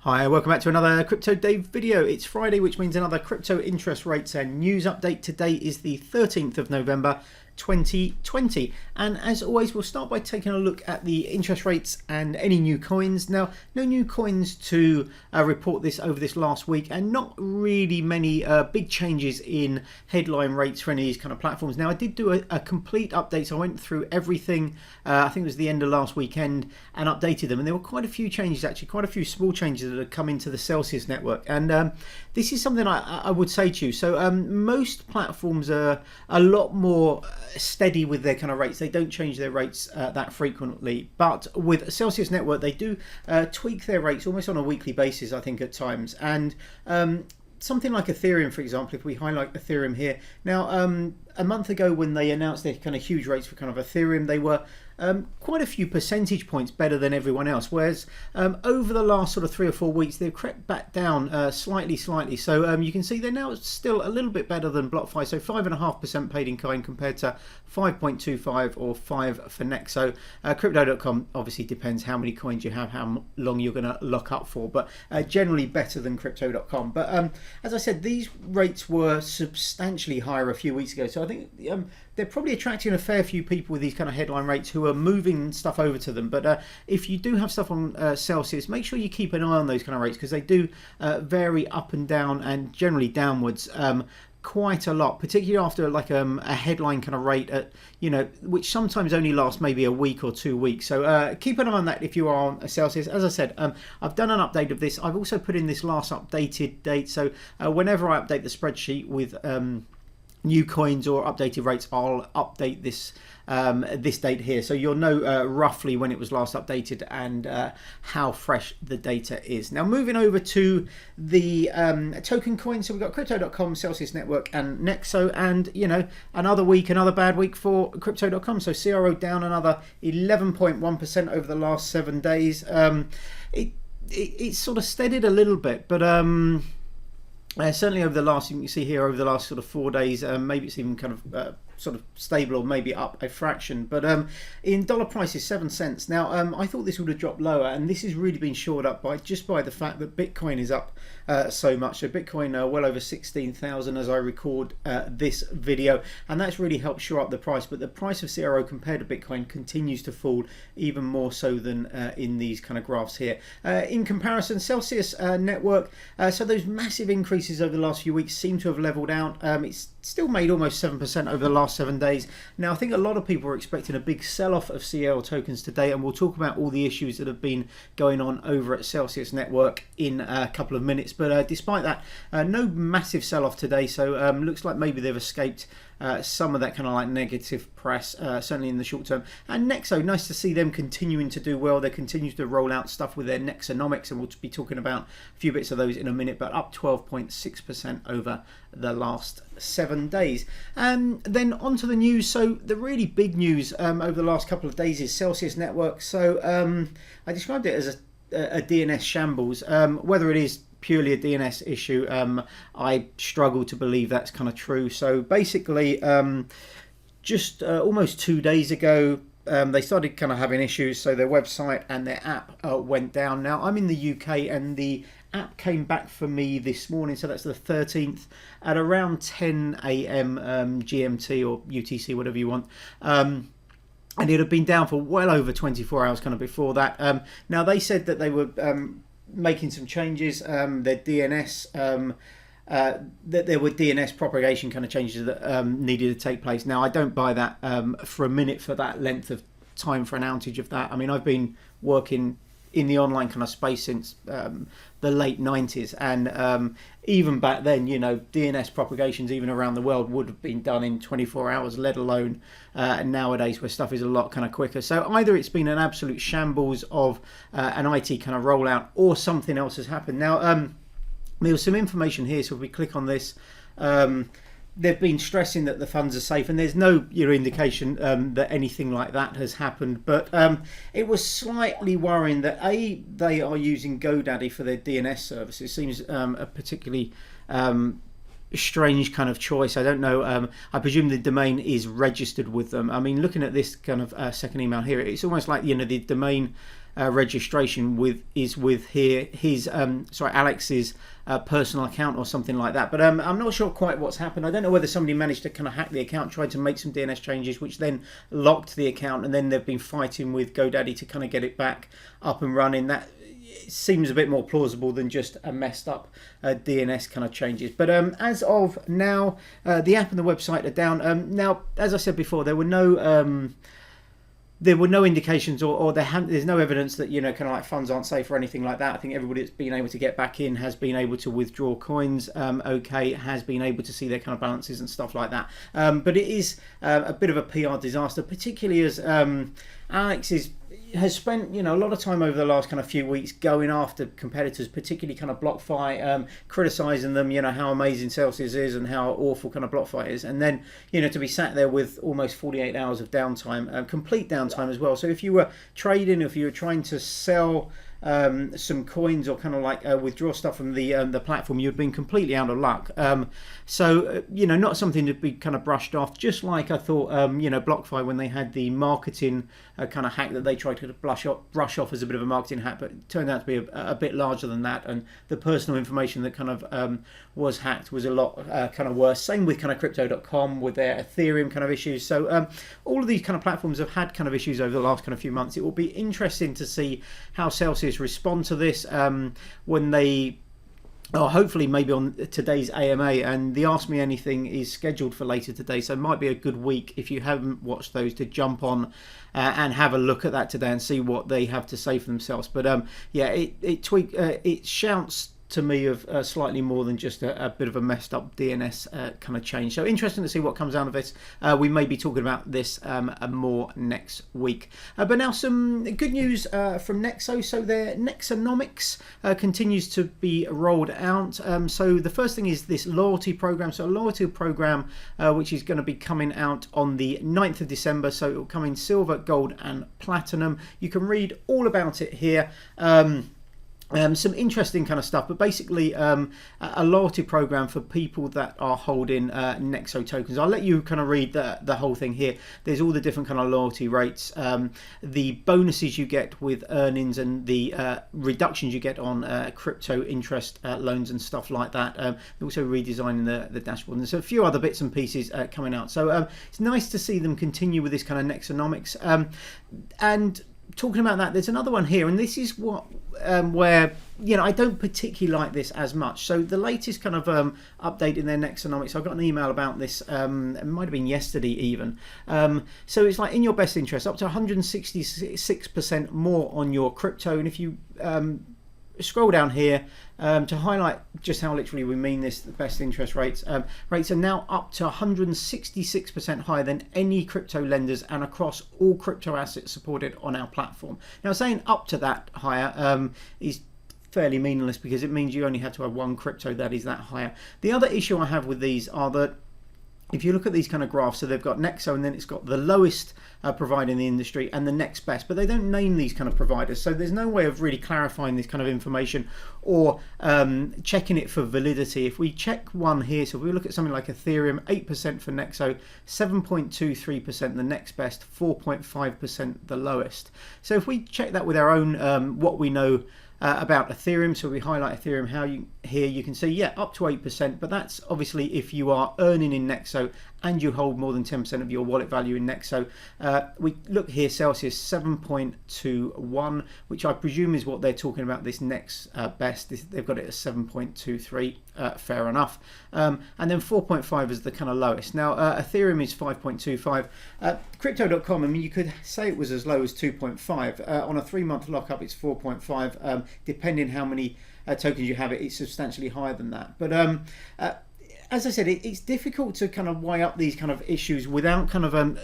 Hi, welcome back to another Crypto Dave video. It's Friday, which means another crypto interest rates and news update. Today is the 13th of November 2020, and as always we'll start by taking a look at the interest rates and any new coins. Now, no new coins to report this over this last week, and not really many big changes in headline rates for any of these kind of platforms. Now, I did do a complete update, so I went through everything, I think it was the end of last weekend, and updated them, and there were quite a few changes, actually quite a few small changes that had come into the Celsius network. And this is something I would say to you. So most platforms are a lot more steady with their kind of rates. They don't change their rates that frequently, but with Celsius network they do tweak their rates almost on a weekly basis, I think, at times. And something like Ethereum, for example, if we highlight Ethereum here now, a month ago when they announced their kind of huge rates for kind of Ethereum, they were quite a few percentage points better than everyone else, whereas over the last sort of 3 or 4 weeks they've crept back down slightly. So you can see they're now still a little bit better than BlockFi, so 5.5% paid in kind compared to 5.25 or 5 for Nexo. Cryptocom obviously depends how many coins you have, how long you're going to lock up for, but generally better than Crypto.com. But as I said, these rates were substantially higher a few weeks ago, so I think they're probably attracting a fair few people with these kind of headline rates who are moving stuff over to them. But if you do have stuff on Celsius, make sure you keep an eye on those kind of rates, because they do vary up and down, and generally downwards quite a lot, particularly after like a headline kind of rate at, which sometimes only lasts maybe a week or 2 weeks. So keep an eye on that if you are on a Celsius. As I said, I've done an update of this. I've also put in this last updated date, so whenever I update the spreadsheet with new coins or updated rates, I'll update this this date here, so you'll know roughly when it was last updated and how fresh the data is. Now, moving over to the token coins, so we've got Crypto.com, Celsius Network, and Nexo, and another bad week for Crypto.com. So CRO down another 11.1% over the last 7 days. It's sort of steadied a little bit, but certainly over the last, you can see here, over the last sort of 4 days, maybe it's even kind of sort of stable or maybe up a fraction. But in dollar prices, 7 cents. Now, I thought this would have dropped lower, and this has really been shored up by the fact that Bitcoin is up so much. So Bitcoin well over 16,000 as I record this video, and that's really helped shore up the price. But the price of CRO compared to Bitcoin continues to fall, even more so than in these kind of graphs here. In comparison, Celsius network, so those massive increases over the last few weeks seem to have leveled out. It's still made almost 7% over the last 7 days. Now, I think a lot of people are expecting a big sell-off of CL tokens today, and we'll talk about all the issues that have been going on over at Celsius network in a couple of minutes. But despite that, no massive sell-off today, so looks like maybe they've escaped some of that kind of like negative press, certainly in the short term. And Nexo, nice to see them continuing to do well. They continue to roll out stuff with their Nexonomics, and we'll be talking about a few bits of those in a minute, but up 12.6% over the last 7 days. And then onto the news. So the really big news over the last couple of days is Celsius network. So I described it as a DNS shambles. Whether it is purely a DNS issue, I struggle to believe that's kind of true. So basically, just almost 2 days ago, they started kind of having issues, so their website and their app went down. Now, I'm in the UK, and the app came back for me this morning, so that's the 13th, at around 10 a.m. GMT or UTC, whatever you want. And it had been down for well over 24 hours kind of before that. Now, they said that they were making some changes, their DNS, that there were DNS propagation kind of changes that needed to take place. Now, I don't buy that for a minute for that length of time for an outage of that. I mean, I've been working in the online kind of space since the late 90s, and even back then, DNS propagations even around the world would have been done in 24 hours, let alone nowadays where stuff is a lot kind of quicker. So either it's been an absolute shambles of an IT kind of rollout, or something else has happened. Now, there's some information here, so if we click on this, they've been stressing that the funds are safe, and there's no indication that anything like that has happened. But it was slightly worrying that they are using GoDaddy for their DNS services. Seems a particularly strange kind of choice. I don't know. I presume the domain is registered with them. I mean, looking at this kind of second email here, it's almost like, you know, the domain registration is with here his Alex's personal account or something like that. But I'm not sure quite what's happened. I don't know whether somebody managed to kind of hack the account, tried to make some DNS changes, which then locked the account, and then they've been fighting with GoDaddy to kind of get it back up and running. That seems a bit more plausible than just a messed up DNS kind of changes. But as of now, the app and the website are down. Now, as I said before, there were no indications or there's no evidence that, you know, kind of like funds aren't safe or anything like that. I think everybody that's been able to get back in has been able to withdraw coins okay, has been able to see their kind of balances and stuff like that. But it is a bit of a PR disaster, particularly as Alex has spent, you know, a lot of time over the last kind of few weeks going after competitors, particularly kind of BlockFi, criticizing them, you know, how amazing Celsius is and how awful kind of BlockFi is, and then, you know, to be sat there with almost 48 hours of downtime, complete downtime as well. So if you were trading, if you were trying to sell some coins or kind of like withdraw stuff from the platform, you've been completely out of luck. So you know, not something to be kind of brushed off. Just like I thought, you know, BlockFi, when they had the marketing kind of hack that they tried to brush off as a bit of a marketing hack, but it turned out to be a bit larger than that, and the personal information that kind of was hacked was a lot kind of worse. Same with kind of Crypto.com with their Ethereum kind of issues. So all of these kind of platforms have had kind of issues over the last kind of few months. It will be interesting to see how Celsius respond to this when they, hopefully maybe on today's AMA, and the Ask Me Anything is scheduled for later today, so it might be a good week if you haven't watched those to jump on and have a look at that today and see what they have to say for themselves. But yeah, it shouts to me of slightly more than just a bit of a messed up DNS kind of change. So interesting to see what comes out of this. We may be talking about this more next week. But now some good news from Nexo. So their Nexonomics continues to be rolled out. So the first thing is this loyalty program. So a loyalty program which is going to be coming out on the 9th of December. So it will come in silver, gold and platinum. You can read all about it here. Some interesting kind of stuff, but basically a loyalty program for people that are holding Nexo tokens. I'll let you kind of read the whole thing here. There's all the different kind of loyalty rates, the bonuses you get with earnings, and the reductions you get on crypto interest loans and stuff like that. They're also redesigning the dashboard, and there's a few other bits and pieces coming out. So it's nice to see them continue with this kind of Nexonomics. And talking about that, there's another one here, and this is what where, you know, I don't particularly like this as much. So the latest kind of update in their Nexonomics, I got an email about this, it might have been yesterday even. So it's like, in your best interest, up to 166% more on your crypto. And if you scroll down here to highlight just how literally we mean this, the best interest rates are now up to 166% higher than any crypto lenders and across all crypto assets supported on our platform. Now, saying up to that higher is fairly meaningless, because it means you only have to have one crypto that is that higher. The other issue I have with these are that if you look at these kind of graphs, so they've got Nexo, and then it's got the lowest provider in the industry and the next best, but they don't name these kind of providers, so there's no way of really clarifying this kind of information or checking it for validity. If we check one here, so if we look at something like Ethereum, 8% for Nexo, 7.23% the next best, 4.5% the lowest. So if we check that with our own what we know about Ethereum, so we highlight Ethereum, here you can see, yeah, up to 8%, but that's obviously if you are earning in Nexo and you hold more than 10% of your wallet value in Nexo. We look here, Celsius 7.21, which I presume is what they're talking about, this next best. They've got it at 7.23, fair enough. And then 4.5 is the kind of lowest. Now, Ethereum is 5.25. Crypto.com, I mean, you could say it was as low as 2.5. On a 3-month lockup, it's 4.5. Depending how many tokens you have, it's substantially higher than that. But as I said, it's difficult to kind of weigh up these kind of issues without kind of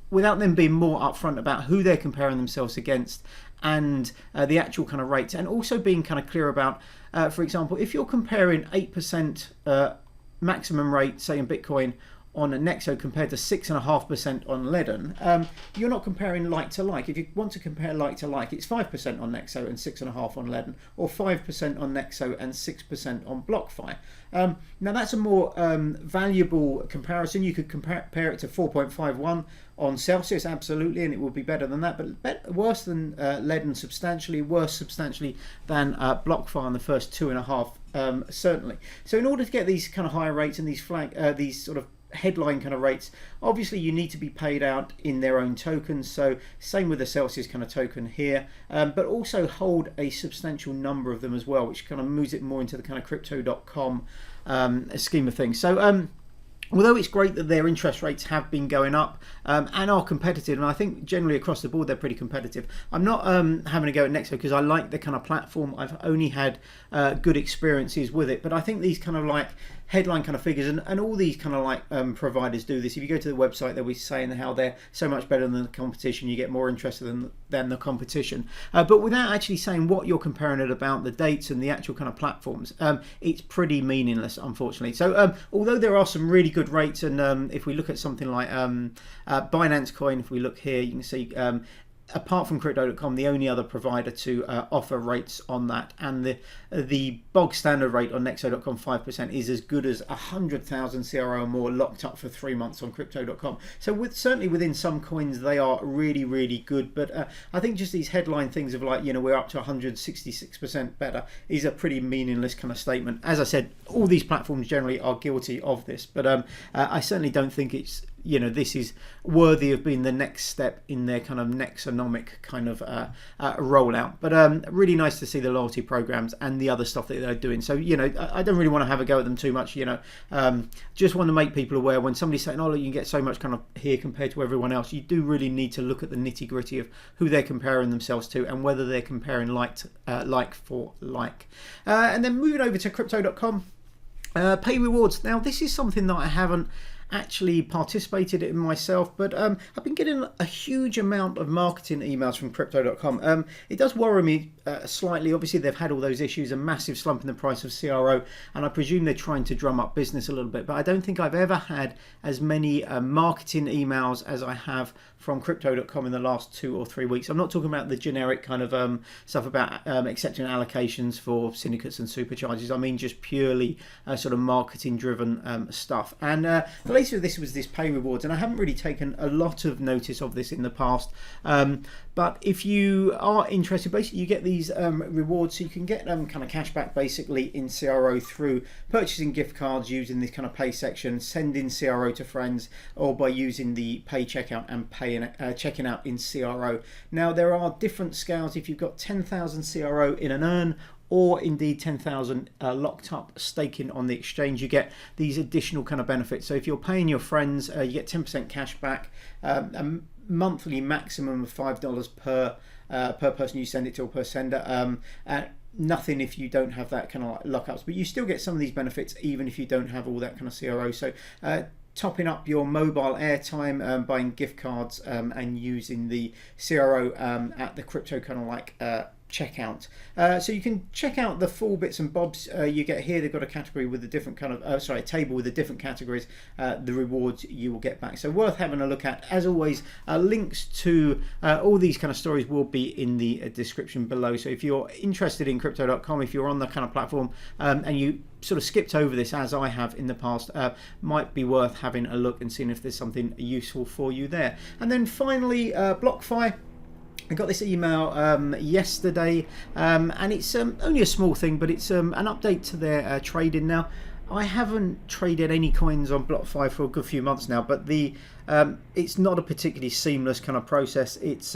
without them being more upfront about who they're comparing themselves against and the actual kind of rates, and also being kind of clear about, for example, if you're comparing 8% maximum rate, say in Bitcoin, on a Nexo compared to 6.5% on Ledden, you're not comparing like to like. If you want to compare like to like, it's 5% on Nexo and 6.5% on Ledden, or 5% on Nexo and 6% on BlockFi. Now that's a more valuable comparison. You could compare it to 4.51 on Celsius, absolutely, and it will be better than that, but worse than Ledden substantially, worse substantially than BlockFi on the first 2.5, certainly. So in order to get these kind of higher rates and these sort of headline kind of rates, obviously you need to be paid out in their own tokens, so same with the Celsius kind of token here, but also hold a substantial number of them as well, which kind of moves it more into the kind of Crypto.com scheme of things. So although it's great that their interest rates have been going up and are competitive, and I think generally across the board they're pretty competitive. I'm not having a go at Nexo because I like the kind of platform. I've only had good experiences with it, but I think these kind of like headline kind of figures, and all these kind of like providers do this. If you go to the website, they'll be saying how they're so much better than the competition, you get more interested than the competition, but without actually saying what you're comparing it about, the dates and the actual kind of platforms, it's pretty meaningless, unfortunately. So although there are some really good rates, and if we look at something like Binance Coin, if we look here, you can see apart from Crypto.com, the only other provider to offer rates on that, and the bog standard rate on Nexo.com, 5%, is as good as 100,000 CRO or more locked up for 3 months on Crypto.com. So certainly within some coins they are really, really good, but I think just these headline things of like, you know, we're up to 166% better is a pretty meaningless kind of statement. As I said, all these platforms generally are guilty of this, but I certainly don't think it's, you know, this is worthy of being the next step in their kind of Nexonomic kind of rollout. But really nice to see the loyalty programs and the other stuff that they're doing. So, you know, I don't really want to have a go at them too much, you know. Just want to make people aware when somebody's saying, oh, look, you can get so much kind of here compared to everyone else. You do really need to look at the nitty gritty of who they're comparing themselves to and whether they're comparing like for like. And then moving over to Crypto.com, pay rewards. Now, this is something that I haven't actually participated in myself, but I've been getting a huge amount of marketing emails from Crypto.com. It does worry me slightly. Obviously they've had all those issues, a massive slump in the price of CRO, and I presume they're trying to drum up business a little bit, but I don't think I've ever had as many marketing emails as I have from Crypto.com in the last 2 or 3 weeks. I'm not talking about the generic kind of stuff about accepting allocations for syndicates and supercharges. I mean just purely sort of marketing driven stuff. And the latest of this was this pay rewards, and I haven't really taken a lot of notice of this in the past, but if you are interested, basically you get these rewards, so you can get kind of cash back basically in CRO through purchasing gift cards using this kind of pay section, sending CRO to friends, or by using the pay checkout and checking out in CRO. Now there are different scales. If you've got 10,000 CRO in an earn, or indeed 10,000 locked up staking on the exchange, you get these additional kind of benefits. So if you're paying your friends, you get 10% cash back, a monthly maximum of $5 per person you send it to, or per sender. Nothing if you don't have that kind of like lockups, but you still get some of these benefits even if you don't have all that kind of CRO. So topping up your mobile airtime, buying gift cards, and using the CRO at the crypto kind of like checkout. So you can check out the full bits and bobs you get here. They've got a category with the different kind of a table with the different categories, the rewards you will get back. So worth having a look at. As always, links to all these kind of stories will be in the description below. So if you're interested in Crypto.com, if you're on the kind of platform and you sort of skipped over this as I have in the past, might be worth having a look and seeing if there's something useful for you there. And then finally, BlockFi. I got this email yesterday, and it's only a small thing, but it's an update to their trading. Now, I haven't traded any coins on BlockFi for a good few months now, but it's not a particularly seamless kind of process. It's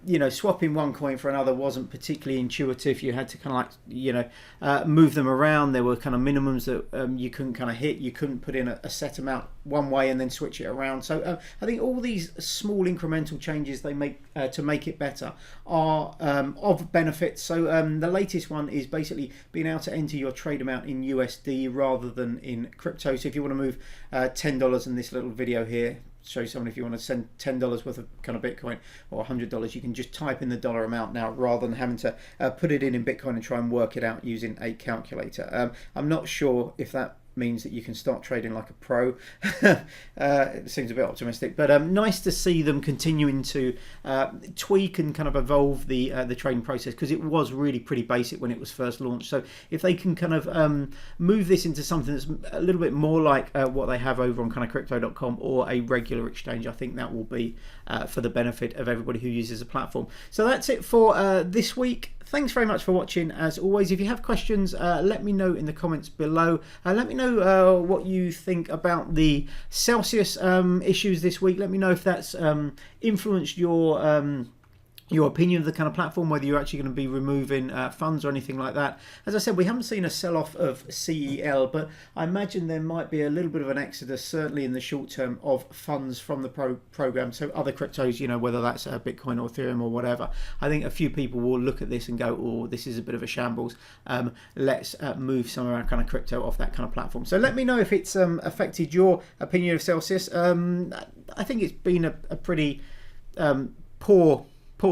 you know, swapping one coin for another wasn't particularly intuitive. You had to kind of like, you know, move them around. There were kind of minimums that you couldn't kind of hit. You couldn't put in a set amount one way and then switch it around. So I think all these small incremental changes they make to make it better are of benefit. So the latest one is basically being able to enter your trade amount in USD rather than in crypto. So if you want to move $10 in this little video here, show someone if you want to send $10 worth of kind of Bitcoin or $100, you can just type in the dollar amount now rather than having to put it in Bitcoin and try and work it out using a calculator. I'm not sure if that means that you can start trading like a pro. It seems a bit optimistic, but nice to see them continuing to tweak and kind of evolve the trading process, because it was really pretty basic when it was first launched. So if they can kind of move this into something that's a little bit more like what they have over on kind of Crypto.com or a regular exchange, I think that will be for the benefit of everybody who uses the platform. So that's it for this week. Thanks very much for watching. As always, if you have questions, let me know in the comments below. Let me know what you think about the Celsius issues this week. Let me know if that's influenced your opinion of the kind of platform, whether you're actually going to be removing funds or anything like that. As I said, we haven't seen a sell-off of CEL, but I imagine there might be a little bit of an exodus, certainly in the short term, of funds from the program. So other cryptos, you know, whether that's Bitcoin or Ethereum or whatever, I think a few people will look at this and go, oh, this is a bit of a shambles. Let's move some of our kind of crypto off that kind of platform. So let me know if it's affected your opinion of Celsius. I think it's been a pretty poor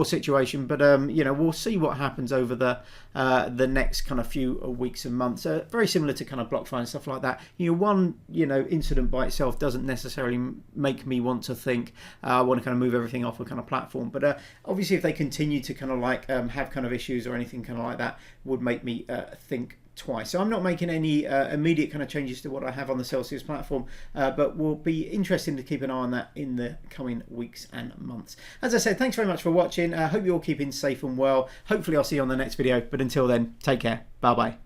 situation, but you know, we'll see what happens over the next kind of few weeks and months. Very similar to kind of BlockFi and stuff like that. You know, one incident by itself doesn't necessarily make me want to think I want to kind of move everything off a kind of platform. But obviously, if they continue to kind of like have kind of issues or anything kind of like that, would make me think twice. So I'm not making any immediate kind of changes to what I have on the Celsius platform, but we'll be interesting to keep an eye on that in the coming weeks and months. As I said, thanks very much for watching. I hope you're all keeping safe and well. Hopefully I'll see you on the next video, but until then, take care. Bye bye.